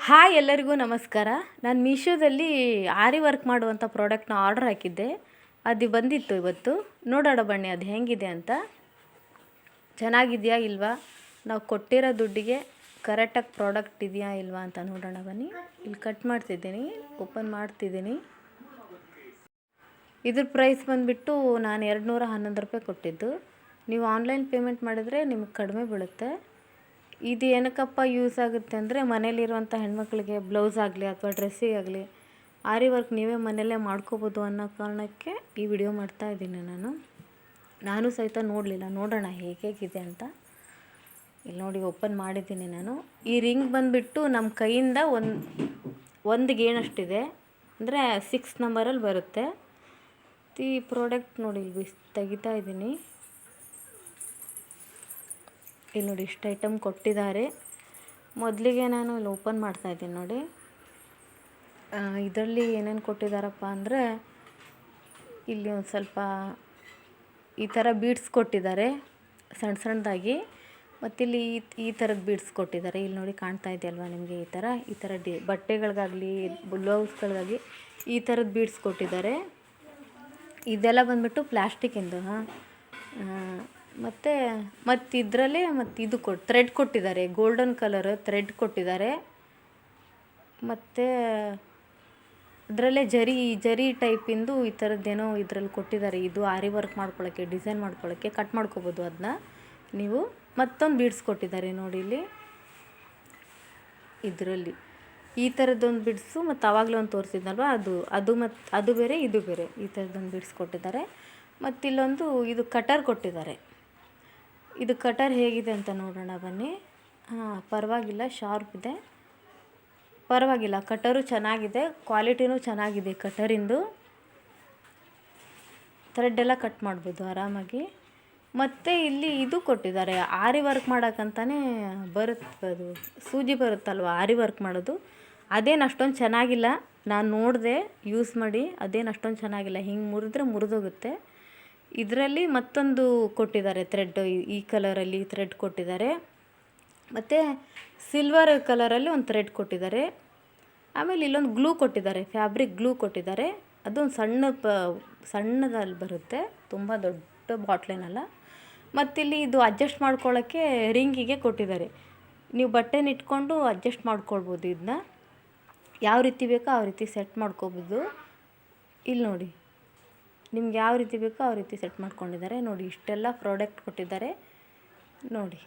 Hi ಎಲ್ಲರಿಗೂ ನಮಸ್ಕಾರ. ನಾನು ಮೀಶೋದಲ್ಲಿ ಆರಿ ವರ್ಕ್ ಮಾಡುವಂಥ ಪ್ರಾಡಕ್ಟ್ನ ಆರ್ಡರ್ ಹಾಕಿದ್ದೆ. ಅದು ಬಂದಿತ್ತು ಇವತ್ತು. ನೋಡೋಣ ಬನ್ನಿ ಅದು ಹೇಗಿದೆ ಅಂತ. ಚೆನ್ನಾಗಿದೆಯಾ ಇಲ್ವಾ, ನಾವು ಕೊಟ್ಟಿರೋ ದುಡ್ಡಿಗೆ ಕರೆಕ್ಟಾಗಿ ಪ್ರಾಡಕ್ಟ್ ಇದೆಯಾ ಇಲ್ವಾ ಅಂತ ನೋಡೋಣ ಬನ್ನಿ. ಇಲ್ಲಿ ಕಟ್ ಮಾಡ್ತಿದ್ದೀನಿ, ಓಪನ್ ಮಾಡ್ತಿದ್ದೀನಿ. ಇದ್ರ ಪ್ರೈಸ್ ಬಂದುಬಿಟ್ಟು ನಾನು 211 ರೂಪಾಯಿ ಕೊಟ್ಟಿದ್ದು. ನೀವು ಆನ್ಲೈನ್ ಪೇಮೆಂಟ್ ಮಾಡಿದರೆ ನಿಮಗೆ ಕಡಿಮೆ ಬೀಳುತ್ತೆ. ಇದು ಏನಕ್ಕಪ್ಪ ಯೂಸ್ ಆಗುತ್ತೆ ಅಂದರೆ, ಮನೇಲಿರುವಂಥ ಹೆಣ್ಮಕ್ಳಿಗೆ ಬ್ಲೌಸ್ ಆಗಲಿ ಅಥವಾ ಡ್ರೆಸ್ಸಿಗಾಗಲಿ ಆರಿ ವರ್ಕ್ ನೀವೇ ಮನೆಯಲ್ಲೇ ಮಾಡ್ಕೋಬೋದು ಅನ್ನೋ ಕಾರಣಕ್ಕೆ ಈ ವಿಡಿಯೋ ಮಾಡ್ತಾಯಿದ್ದೀನಿ. ನಾನು ಸಹಿತ ನೋಡಲಿಲ್ಲ, ನೋಡೋಣ ಹೇಗಿದೆ ಅಂತ. ಇಲ್ಲಿ ನೋಡಿ ಓಪನ್ ಮಾಡಿದ್ದೀನಿ ನಾನು. ಈ ರಿಂಗ್ ಬಂದುಬಿಟ್ಟು ನಮ್ಮ ಕೈಯಿಂದ ಒಂದು ಗೇಣಷ್ಟಿದೆ, ಅಂದರೆ 6 ನಂಬರಲ್ಲಿ ಬರುತ್ತೆ. ಈ ಪ್ರಾಡಕ್ಟ್ ನೋಡಿ ಇಲ್ಲಿ ತೆಗಿತಾ ಇದ್ದೀನಿ. ಇಲ್ಲಿ ನೋಡಿ ಇಷ್ಟು ಐಟಮ್ ಕೊಟ್ಟಿದ್ದಾರೆ. ಮೊದಲಿಗೆ ನಾನು ಇಲ್ಲಿ ಓಪನ್ ಮಾಡ್ತಾಯಿದ್ದೀನಿ ನೋಡಿ. ಇದರಲ್ಲಿ ಏನೇನು ಕೊಟ್ಟಿದ್ದಾರಪ್ಪ ಅಂದರೆ, ಇಲ್ಲಿ ಒಂದು ಸ್ವಲ್ಪ ಈ ಥರ ಬೀಡ್ಸ್ ಕೊಟ್ಟಿದ್ದಾರೆ ಸಣ್ಣ ಸಣ್ಣದಾಗಿ. ಮತ್ತಿಲ್ಲಿ ಈ ಥರದ ಬೀಡ್ಸ್ ಕೊಟ್ಟಿದ್ದಾರೆ. ಇಲ್ಲಿ ನೋಡಿ ಕಾಣ್ತಾ ಇದೆಯಲ್ವ ನಿಮಗೆ, ಈ ಥರ ಬಟ್ಟೆಗಳಿಗಾಗಲಿ ಬ್ಲೌಸ್ಗಳಿಗಾಗಿ ಈ ಥರದ ಬೀಡ್ಸ್ ಕೊಟ್ಟಿದ್ದಾರೆ. ಇದೆಲ್ಲ ಬಂದುಬಿಟ್ಟು ಪ್ಲ್ಯಾಸ್ಟಿಕ್ಕಿಂದು. ಮತ್ತು ಇದರಲ್ಲಿ ಇದು ಥ್ರೆಡ್ ಕೊಟ್ಟಿದ್ದಾರೆ, ಗೋಲ್ಡನ್ ಕಲರ್ ಥ್ರೆಡ್ ಕೊಟ್ಟಿದ್ದಾರೆ. ಮತ್ತು ಅದರಲ್ಲೇ ಜರಿ ಟೈಪಿಂದು ಈ ಥರದ್ದೇನೋ ಇದರಲ್ಲಿ ಕೊಟ್ಟಿದ್ದಾರೆ. ಇದು ಆರಿ ವರ್ಕ್ ಮಾಡ್ಕೊಳ್ಳೋಕ್ಕೆ, ಡಿಸೈನ್ ಮಾಡ್ಕೊಳ್ಳೋಕ್ಕೆ ಕಟ್ ಮಾಡ್ಕೋಬೋದು ಅದನ್ನ ನೀವು. ಮತ್ತೊಂದು ಬೀಡ್ಸ್ ಕೊಟ್ಟಿದ್ದಾರೆ ನೋಡಿ ಇಲ್ಲಿ. ಇದರಲ್ಲಿ ಈ ಥರದ್ದೊಂದು ಬಿಡ್ಸು, ಮತ್ತು ಆವಾಗಲೇ ಒಂದು ತೋರಿಸಿದ್ನಲ್ವ ಅದು ಬೇರೆ ಇದು ಬೇರೆ, ಈ ಥರದ್ದೊಂದು ಬಿಡ್ಸ್ ಕೊಟ್ಟಿದ್ದಾರೆ. ಮತ್ತು ಇಲ್ಲೊಂದು ಇದು ಕಟರ್ ಕೊಟ್ಟಿದ್ದಾರೆ. ಇದು ಕಟರ್ ಹೇಗಿದೆ ಅಂತ ನೋಡೋಣ ಬನ್ನಿ. ಪರವಾಗಿಲ್ಲ, ಶಾರ್ಪ್ ಇದೆ, ಪರವಾಗಿಲ್ಲ. ಕಟರು ಚೆನ್ನಾಗಿದೆ, ಕ್ವಾಲಿಟಿನೂ ಚೆನ್ನಾಗಿದೆ ಕಟರಿಂದು. ಥ್ರೆಡ್ ಕಟ್ ಮಾಡ್ಬೋದು ಆರಾಮಾಗಿ. ಮತ್ತು ಇಲ್ಲಿ ಇದು ಕೊಟ್ಟಿದ್ದಾರೆ, ಆರಿ ವರ್ಕ್ ಮಾಡೋಕ್ಕಂತಲೇ ಬರುತ್ತೆ. ಅದು ಸೂಜಿ ಬರುತ್ತಲ್ವ ಆರಿ ವರ್ಕ್ ಮಾಡೋದು, ಅದೇನು ಅಷ್ಟೊಂದು ಚೆನ್ನಾಗಿಲ್ಲ. ನಾನು ನೋಡಿದೆ ಯೂಸ್ ಮಾಡಿ, ಅದೇನು ಅಷ್ಟೊಂದು ಚೆನ್ನಾಗಿಲ್ಲ. ಹಿಂಗೆ ಮುರಿದ್ರೆ ಮುರಿದೋಗುತ್ತೆ. ಇದರಲ್ಲಿ ಮತ್ತೊಂದು ಕೊಟ್ಟಿದ್ದಾರೆ ಥ್ರೆಡ್, ಈ ಕಲರಲ್ಲಿ ಥ್ರೆಡ್ ಕೊಟ್ಟಿದ್ದಾರೆ. ಮತ್ತು ಸಿಲ್ವರ್ ಕಲರಲ್ಲಿ ಒಂದು ಥ್ರೆಡ್ ಕೊಟ್ಟಿದ್ದಾರೆ. ಆಮೇಲೆ ಇಲ್ಲೊಂದು ಗ್ಲೂ ಕೊಟ್ಟಿದ್ದಾರೆ, ಫ್ಯಾಬ್ರಿಕ್ ಗ್ಲೂ ಕೊಟ್ಟಿದ್ದಾರೆ. ಅದೊಂದು ಸಣ್ಣದಲ್ಲಿ ಬರುತ್ತೆ, ತುಂಬ ದೊಡ್ಡ ಬಾಟ್ಲೇನಲ್ಲ. ಮತ್ತಿಲ್ಲಿ ಇದು ಅಡ್ಜಸ್ಟ್ ಮಾಡ್ಕೊಳ್ಳೋಕ್ಕೆ ರಿಂಗಿಗೆ ಕೊಟ್ಟಿದ್ದಾರೆ. ನೀವು ಬಟ್ಟೆನ ಇಟ್ಕೊಂಡು ಅಡ್ಜಸ್ಟ್ ಮಾಡ್ಕೊಳ್ಬೋದು. ಇದನ್ನ ಯಾವ ರೀತಿ ಬೇಕೋ ಆ ರೀತಿ ಸೆಟ್ ಮಾಡ್ಕೋಬೋದು. ಇಲ್ಲಿ ನೋಡಿ, ನಿಮ್ಗೆ ಯಾವ ರೀತಿ ಬೇಕೋ ಆ ರೀತಿ ಸೆಟ್ ಮಾಡ್ಕೊಂಡಿದ್ದಾರೆ ನೋಡಿ. ಇಷ್ಟೆಲ್ಲ ಪ್ರಾಡಕ್ಟ್ ಕೊಟ್ಟಿದ್ದಾರೆ ನೋಡಿ.